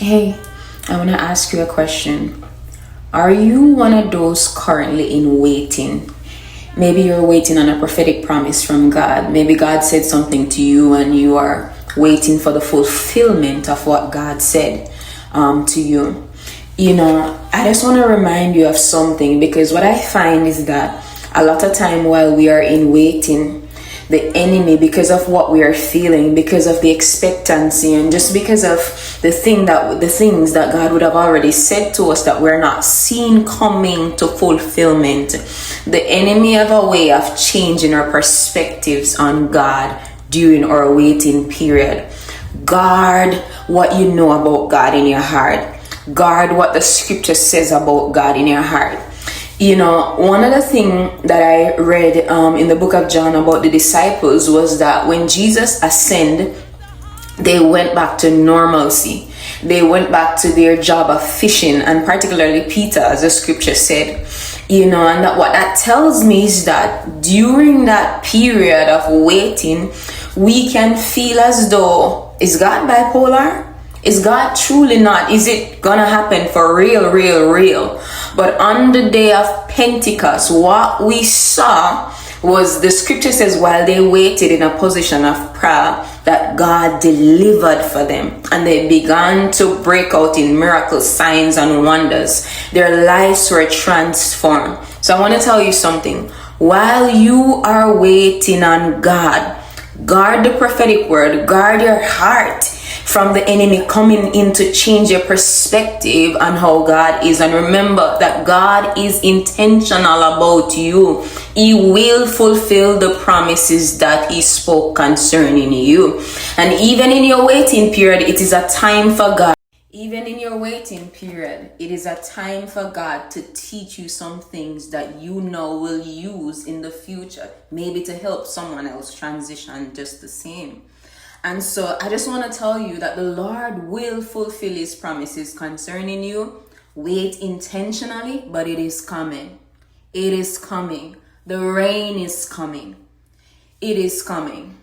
Hey, I want to ask you a question. Are you one of those currently in waiting? Maybe you're waiting on a prophetic promise from God. Maybe God said something to you and you are waiting for the fulfillment of what God said to you. I just want to remind you of something, because what I find is that a lot of time while we are in waiting, the enemy, because of what we are feeling, because of the expectancy, and just because of the things that God would have already said to us that we're not seeing coming to fulfillment, the enemy have a way of changing our perspectives on God during our waiting period. Guard what you know about God in your heart. Guard what the scripture says about God in your heart. One of the things that I read in the book of John about the disciples was that when Jesus ascended, they went back to normalcy. They went back to their job of fishing, and particularly Peter, as the scripture said. And that what that tells me is that during that period of waiting, we can feel as though, is God bipolar? Is God truly not? Is it gonna happen for real? But on the day of Pentecost, what we saw was, the scripture says, while they waited in a position of prayer, that God delivered for them, and they began to break out in miracles, signs, and wonders. Their lives were transformed. So I want to tell you something. While you are waiting on God, guard the prophetic word, guard your heart from the enemy coming in to change your perspective on how God is. And remember that God is intentional about you. He will fulfill the promises that he spoke concerning you. And even in your waiting period, it is a time for God. Even in your waiting period, it is a time for God to teach you some things that you know will use in the future, maybe to help someone else transition just the same. And so I just want to tell you that the Lord will fulfill his promises concerning you. Wait intentionally, but it is coming. It is coming. The rain is coming. It is coming.